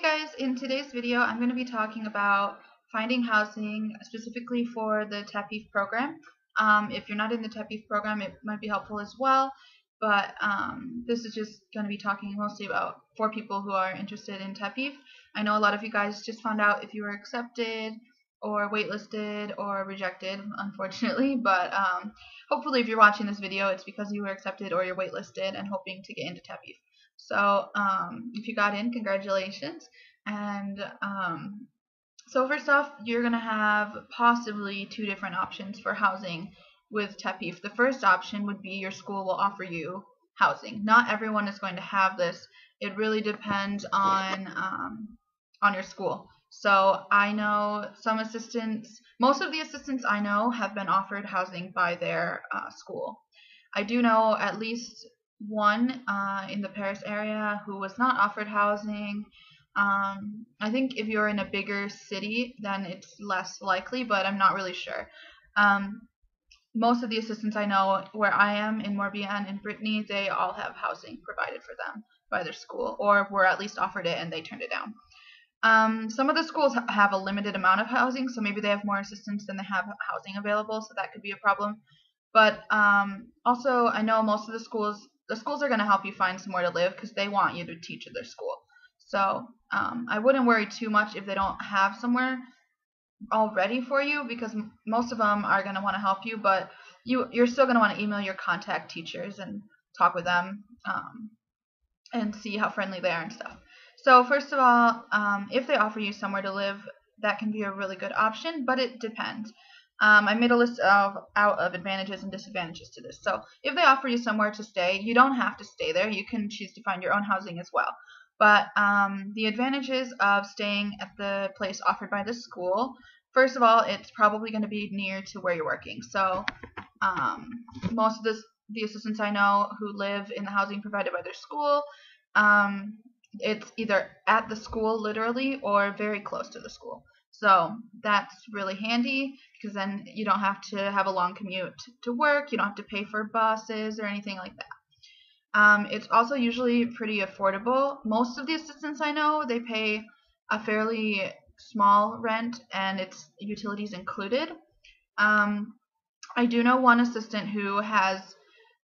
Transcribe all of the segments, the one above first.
guys, in today's video I'm going to be talking about finding housing specifically for the TAPIF program. If you're not in the TAPIF program, it might be helpful as well, but this is just going to be talking mostly about for people who are interested in TAPIF. I know a lot of you guys just found out if you were accepted or waitlisted or rejected, unfortunately, but hopefully if you're watching this video it's because you were accepted or you're waitlisted and hoping to get into TAPIF. So if you got in, congratulations. And so first off, you're going to have possibly two different options for housing with TAPIF. The first option would be your school will offer you housing. Not everyone is going to have this. It really depends on your school. So I know some assistants, most of the assistants I know have been offered housing by their school. I do know at least one in the Paris area who was not offered housing. I think if you're in a bigger city then it's less likely, but I'm not really sure. Most of the assistants I know where I am in Morbihan and Brittany, they all have housing provided for them by their school, or were at least offered it and they turned it down. Some of the schools have a limited amount of housing, so maybe they have more assistants than they have housing available, so that could be a problem. But also I know most of the schools are going to help you find somewhere to live because they want you to teach at their school. So I wouldn't worry too much if they don't have somewhere all ready for you, because most of them are going to want to help you, but you're still going to want to email your contact teachers and talk with them and see how friendly they are and stuff. So first of all, if they offer you somewhere to live, that can be a really good option, but it depends. I made a list out of advantages and disadvantages to this. So if they offer you somewhere to stay, you don't have to stay there. You can choose to find your own housing as well. But the advantages of staying at the place offered by the school, first of all, it's probably going to be near to where you're working. So most of the assistants I know who live in the housing provided by their school, it's either at the school literally or very close to the school. So that's really handy because then you don't have to have a long commute to work. You don't have to pay for buses or anything like that. It's also usually pretty affordable. Most of the assistants I know, they pay a fairly small rent and it's utilities included. I do know one assistant who has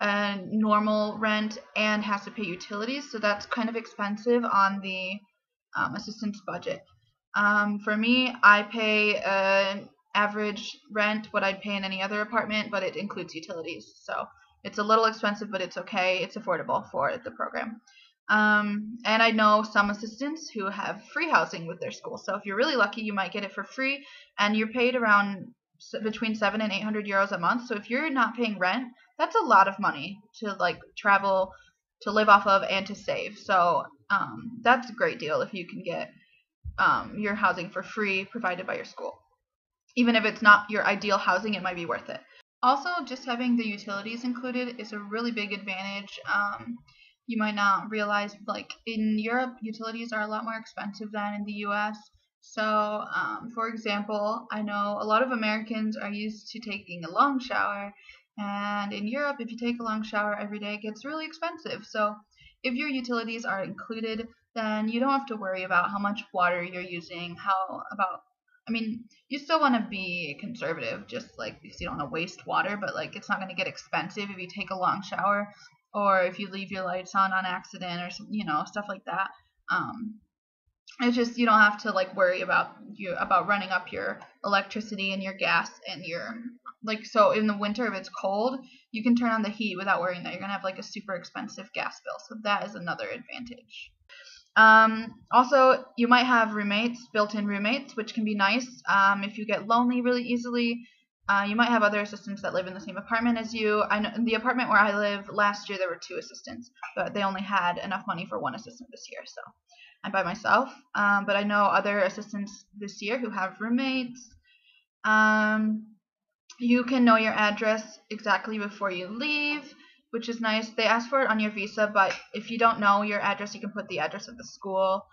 a normal rent and has to pay utilities, so that's kind of expensive on the assistant's budget. For me, I pay an average rent what I'd pay in any other apartment, but it includes utilities, so it's a little expensive, but it's okay. It's affordable for the program. And I know some assistants who have free housing with their school, so if you're really lucky you might get it for free, and you're paid around between 700 and 800 euros a month. So if you're not paying rent, that's a lot of money to like travel, to live off of, and to save. So that's a great deal if you can get your housing for free provided by your school. Even if it's not your ideal housing, it might be worth it. Also, just having the utilities included is a really big advantage. You might not realize, like in Europe, utilities are a lot more expensive than in the US. So, for example, I know a lot of Americans are used to taking a long shower, and in Europe, if you take a long shower every day, it gets really expensive. So if your utilities are included, then you don't have to worry about how much water you're using, I mean, you still want to be conservative, just like because you don't want to waste water, but like it's not going to get expensive if you take a long shower or if you leave your lights on accident or some, stuff like that. It's just you don't have to like worry about running up your electricity and your gas and your so in the winter if it's cold, you can turn on the heat without worrying that you're gonna have like a super expensive gas bill. So that is another advantage. Also, you might have roommates, built-in roommates, which can be nice. If you get lonely really easily, you might have other assistants that live in the same apartment as you. I know in the apartment where I live last year there were 2 assistants, but they only had enough money for 1 assistant this year, so I'm by myself. But I know other assistants this year who have roommates. You can know your address exactly before you leave, which is nice. They ask for it on your visa, but if you don't know your address, you can put the address of the school.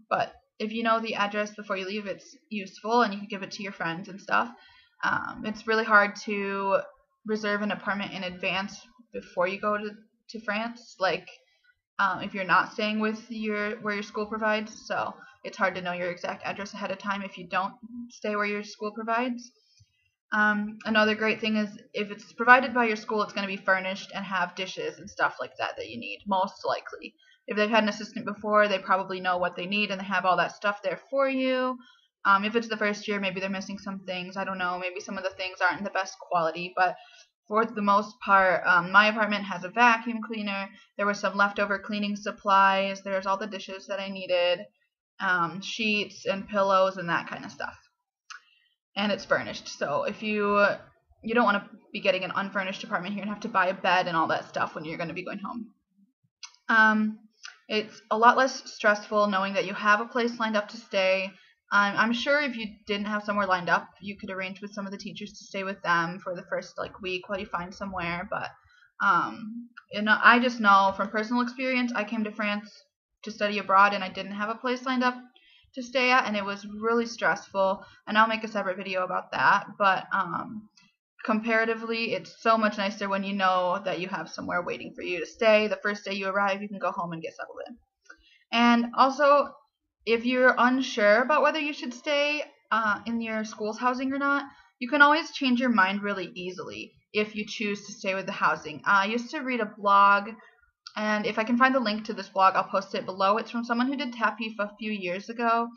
But if you know the address before you leave, it's useful, and you can give it to your friends and stuff. It's really hard to reserve an apartment in advance before you go to France. Like if you're not staying with where your school provides. So it's hard to know your exact address ahead of time if you don't stay where your school provides. Another great thing is if it's provided by your school, it's going to be furnished and have dishes and stuff like that you need, most likely. If they've had an assistant before, they probably know what they need and they have all that stuff there for you. If it's the first year, maybe they're missing some things. I don't know. Maybe some of the things aren't in the best quality, but for the most part, my apartment has a vacuum cleaner. There were some leftover cleaning supplies. There's all the dishes that I needed, sheets and pillows and that kind of stuff. And it's furnished. So if you don't want to be getting an unfurnished apartment here and have to buy a bed and all that stuff when you're going to be going home. It's a lot less stressful knowing that you have a place lined up to stay. I'm sure if you didn't have somewhere lined up, you could arrange with some of the teachers to stay with them for the first week while you find somewhere. But I just know from personal experience, I came to France to study abroad and I didn't have a place lined up to stay at, and it was really stressful. And I'll make a separate video about that. But comparatively, it's so much nicer when you know that you have somewhere waiting for you to stay. The first day you arrive, you can go home and get settled in. And also, if you're unsure about whether you should stay in your school's housing or not, you can always change your mind really easily if you choose to stay with the housing. I used to read a blog, and if I can find the link to this blog, I'll post it below. It's from someone who did TAPIF a few years ago,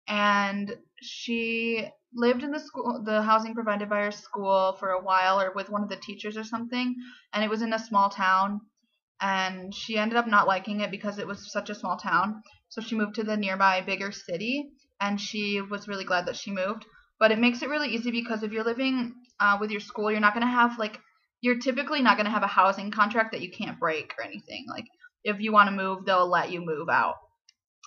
and she lived in the housing provided by her school for a while, or with one of the teachers or something, and it was in a small town. And she ended up not liking it because it was such a small town. So she moved to the nearby bigger city, and she was really glad that she moved. But it makes it really easy because if you're living with your school, you're not going to have you're typically not going to have a housing contract that you can't break or anything. If you want to move, they'll let you move out.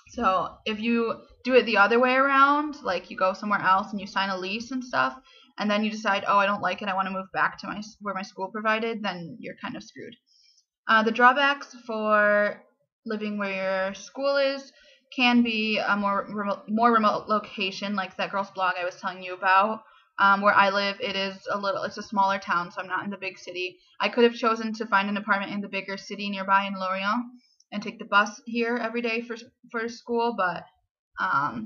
So if you do it the other way around, you go somewhere else and you sign a lease and stuff, and then you decide, oh, I don't like it, I want to move back to where my school provided, then you're kind of screwed. The drawbacks for living where your school is can be a more remote location, like that girl's blog I was telling you about. Where I live, it's a smaller town, so I'm not in the big city. I could have chosen to find an apartment in the bigger city nearby in Lorient and take the bus here every day for school, but I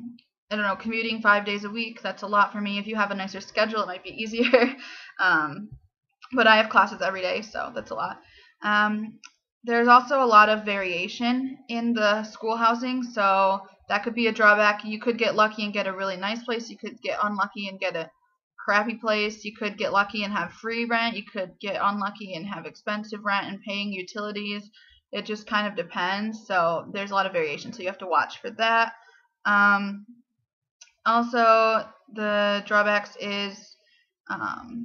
don't know, commuting 5 days a week, that's a lot for me. If you have a nicer schedule, it might be easier. But I have classes every day, so that's a lot. There's also a lot of variation in the school housing, so that could be a drawback. You could get lucky and get a really nice place. You could get unlucky and get a crappy place. You could get lucky and have free rent. You could get unlucky and have expensive rent and paying utilities. It just kind of depends. So there's a lot of variation, so you have to watch for that. Also, the drawbacks is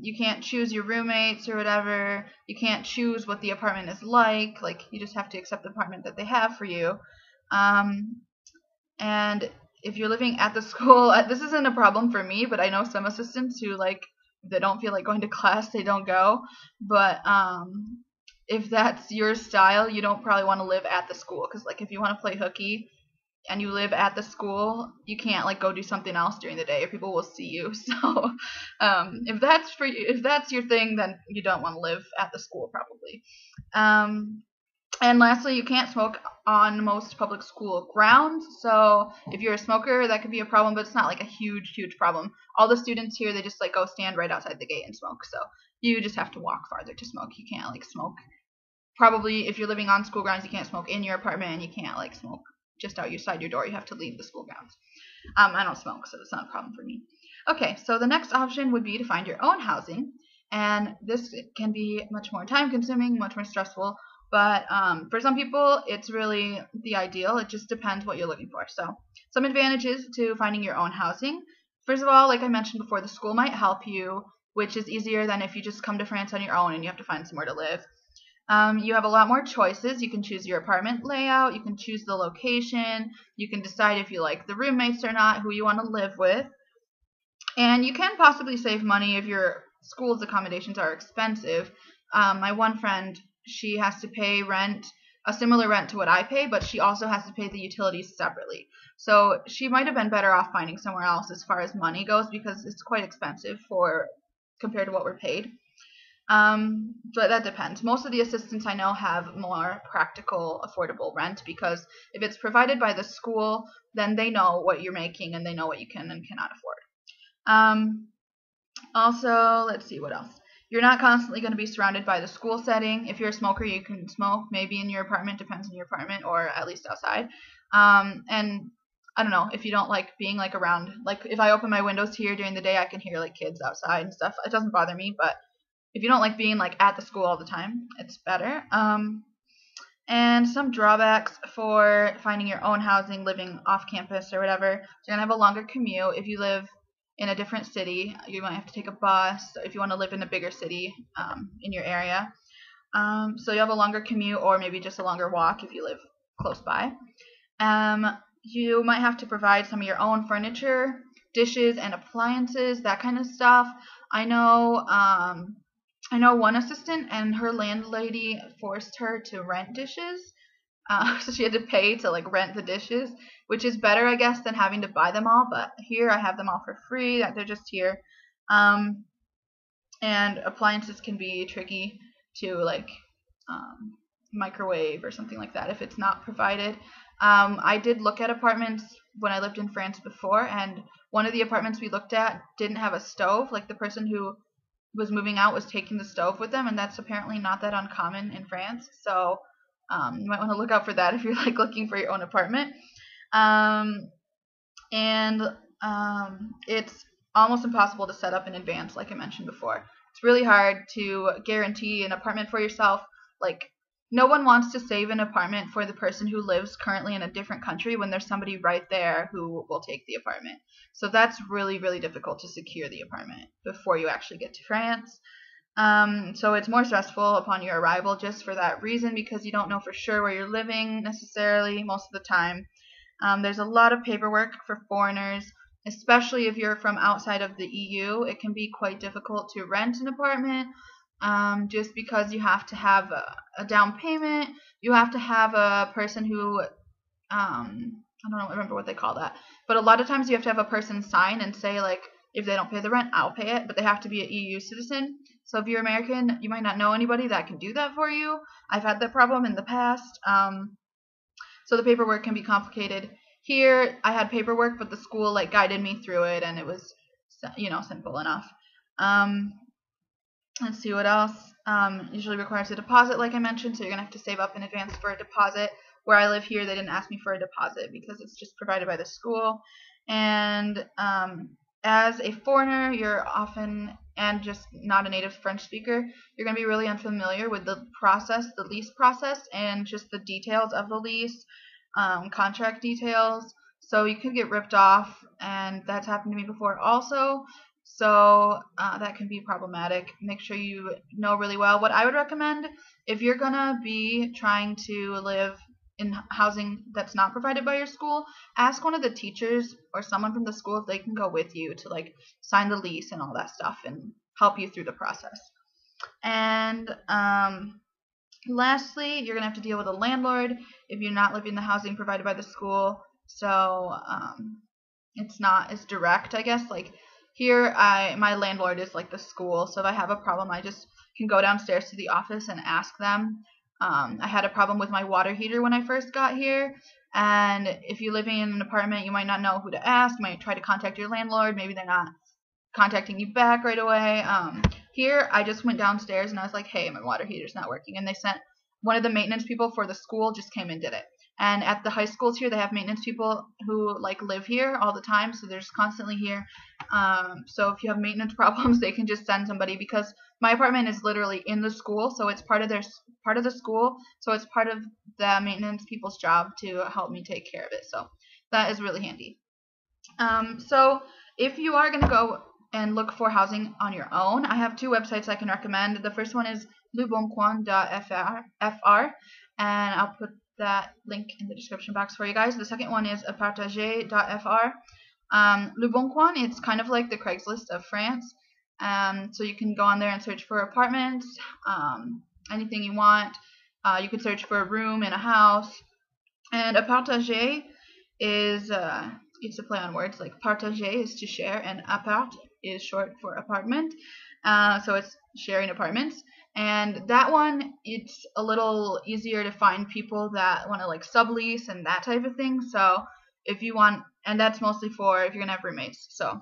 you can't choose your roommates or whatever. You can't choose what the apartment is like. You just have to accept the apartment that they have for you. And if you're living at the school, this isn't a problem for me, but I know some assistants who, if they don't feel like going to class, they don't go. But if that's your style, you don't probably want to live at the school, because if you want to play hooky and you live at the school, you can't go do something else during the day, or people will see you. So if that's your thing, then you don't want to live at the school probably. And lastly, you can't smoke on most public school grounds. So if you're a smoker, that could be a problem, but it's not a huge problem. All the students here, they just go stand right outside the gate and smoke. So you just have to walk farther to smoke. You can't smoke. Probably if you're living on school grounds, you can't smoke in your apartment, and you can't smoke just outside your door. You have to leave the school grounds. I don't smoke, so it's not a problem for me. Okay, so the next option would be to find your own housing, and this can be much more time consuming, much more stressful, but for some people it's really the ideal. It just depends what you're looking for. So some advantages to finding your own housing. First of all, like I mentioned before, the school might help you, which is easier than if you just come to France on your own and you have to find somewhere to live. You have a lot more choices. You can choose your apartment layout, you can choose the location, you can decide if you like the roommates or not, who you want to live with, and you can possibly save money if your school's accommodations are expensive. My one friend, she has to pay rent, a similar rent to what I pay, but she also has to pay the utilities separately. So she might have been better off finding somewhere else as far as money goes, because it's quite expensive compared to what we're paid. But that depends. Most of the assistants I know have more practical, affordable rent, because if it's provided by the school, then they know what you're making and they know what you can and cannot afford. Also, let's see what else. You're not constantly going to be surrounded by the school setting. If you're a smoker, you can smoke maybe in your apartment, depends on your apartment, or at least outside. And I don't know, if you don't like being like around, like if I open my windows here during the day, I can hear like kids outside and stuff. It doesn't bother me, but if you don't like being like at the school all the time, it's better. And some drawbacks for finding your own housing, living off campus or whatever. You're going to have a longer commute. If you live in a different city, you might have to take a bus if you want to live in a bigger city in your area. So you have a longer commute, or maybe just a longer walk if you live close by. You might have to provide some of your own furniture, dishes, and appliances, that kind of stuff. I know one assistant, and her landlady forced her to rent dishes. So she had to pay to like rent the dishes, which is better, I guess, than having to buy them all. But here I have them all for free. They're just here. And appliances can be tricky to like microwave or something like that if it's not provided. I did look at apartments when I lived in France before, and one of the apartments we looked at didn't have a stove. Like the person who was moving out was taking the stove with them, and that's apparently not that uncommon in France. So you might want to look out for that if you're like looking for your own apartment. It's almost impossible to set up in advance, like I mentioned before. It's really hard to guarantee an apartment for yourself. Like, no one wants to save an apartment for the person who lives currently in a different country when there's somebody right there who will take the apartment. So that's really, really difficult to secure the apartment before you actually get to France. So it's more stressful upon your arrival just for that reason, because you don't know for sure where you're living necessarily most of the time. There's a lot of paperwork for foreigners, especially if you're from outside of the EU. It can be quite difficult to rent an apartment just because you have to have a down payment. You have to have a person who, I don't remember what they call that, but a lot of times you have to have a person sign and say, like, if they don't pay the rent, I'll pay it, but they have to be an EU citizen. So if you're American, you might not know anybody that can do that for you. I've had that problem in the past. So the paperwork can be complicated. Here, I had paperwork, but the school like guided me through it, and it was, simple enough. Let's see what else. Usually requires a deposit, like I mentioned, so you're gonna have to save up in advance for a deposit. Where I live here, they didn't ask me for a deposit because it's just provided by the school. And as a foreigner, you're often, and just not a native French speaker, you're going to be really unfamiliar with the lease process, and just the details of the lease, contract details. So you could get ripped off, and that's happened to me before also. So that can be problematic. Make sure you know really well. What I would recommend, if you're going to be trying to live in housing that's not provided by your school, ask one of the teachers or someone from the school if they can go with you to like sign the lease and all that stuff and help you through the process. And lastly, you're gonna have to deal with a landlord if you're not living in the housing provided by the school. So it's not as direct, I guess. Like here, my landlord is like the school, so if I have a problem, I just can go downstairs to the office and ask them. I had a problem with my water heater when I first got here, and if you're living in an apartment, you might not know who to ask. You might try to contact your landlord. Maybe they're not contacting you back right away. Here, I just went downstairs and I was like, hey, my water heater's not working. And they sent one of the maintenance people for the school, just came and did it. And at the high schools here, they have maintenance people who like live here all the time, so they're just constantly here. So if you have maintenance problems, they can just send somebody, because my apartment is literally in the school, so it's part of the school, so it's part of the maintenance people's job to help me take care of it. So that is really handy. So if you are going to go and look for housing on your own, I have two websites I can recommend. The first one is leboncoin.fr, and I'll put that link in the description box for you guys. The second one is apartage.fr. Le Bon Coin, it's kind of like the Craigslist of France. So you can go on there and search for apartments, anything you want. You can search for a room in a house. And apartage is, it's a play on words, like partager is to share, and appart is short for apartment. So it's sharing apartments. And that one, it's a little easier to find people that want to like sublease and that type of thing. So if you want, and that's mostly for if you're gonna have roommates. So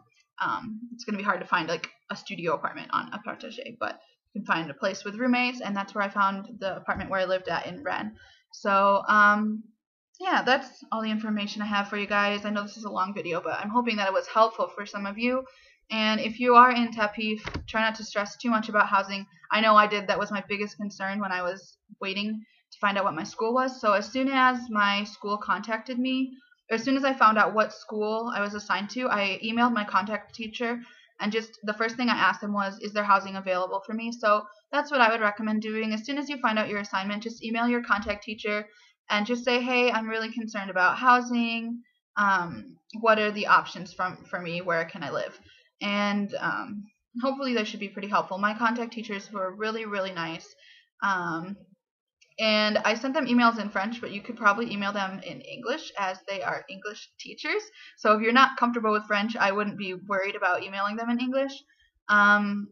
it's gonna be hard to find like a studio apartment on a partage, but you can find a place with roommates, and that's where I found the apartment where I lived at in Rennes. So yeah, that's all the information I have for you guys. I know this is a long video, but I'm hoping that it was helpful for some of you. And if you are in TAPIF, try not to stress too much about housing. I know I did. That was my biggest concern when I was waiting to find out what my school was. So as soon as my school contacted me, as soon as I found out what school I was assigned to, I emailed my contact teacher, and just the first thing I asked them was, is there housing available for me? So that's what I would recommend doing. As soon as you find out your assignment, just email your contact teacher and just say, hey, I'm really concerned about housing. What are the options for me? Where can I live? And hopefully they should be pretty helpful. My contact teachers were really, really nice. And I sent them emails in French, but you could probably email them in English as they are English teachers. So if you're not comfortable with French, I wouldn't be worried about emailing them in English. And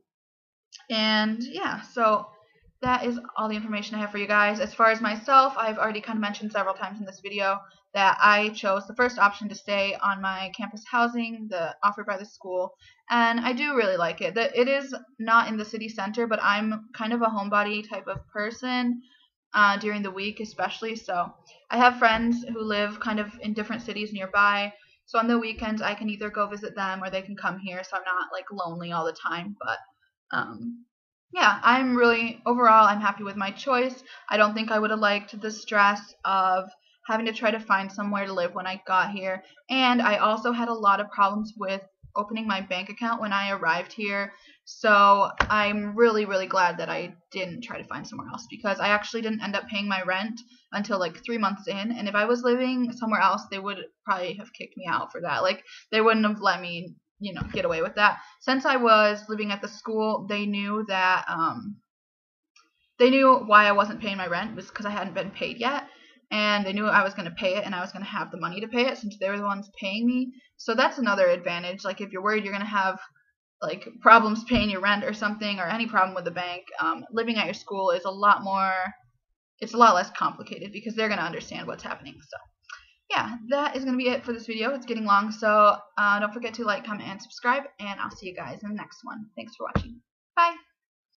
yeah, so that is all the information I have for you guys. As far as myself, I've already kind of mentioned several times in this video that I chose the first option to stay on my campus housing, offered by the school, and I do really like it. It is not in the city center, but I'm kind of a homebody type of person during the week especially, so I have friends who live kind of in different cities nearby, so on the weekends I can either go visit them or they can come here, so I'm not like lonely all the time. But yeah, overall I'm happy with my choice. I don't think I would have liked the stress of having to try to find somewhere to live when I got here, and I also had a lot of problems with opening my bank account when I arrived here. So I'm really, really glad that I didn't try to find somewhere else, because I actually didn't end up paying my rent until like 3 months in, and if I was living somewhere else, they would probably have kicked me out for that. Like, they wouldn't have let me, get away with that. Since I was living at the school, they knew that they knew why I wasn't paying my rent was because I hadn't been paid yet, and they knew I was going to pay it, and I was going to have the money to pay it since they were the ones paying me. So that's another advantage. Like, if you're worried you're going to have like problems paying your rent or something, or any problem with the bank, living at your school is it's a lot less complicated because they're going to understand what's happening. So yeah, that is going to be it for this video. It's getting long, so don't forget to like, comment, and subscribe, and I'll see you guys in the next one. Thanks for watching. Bye!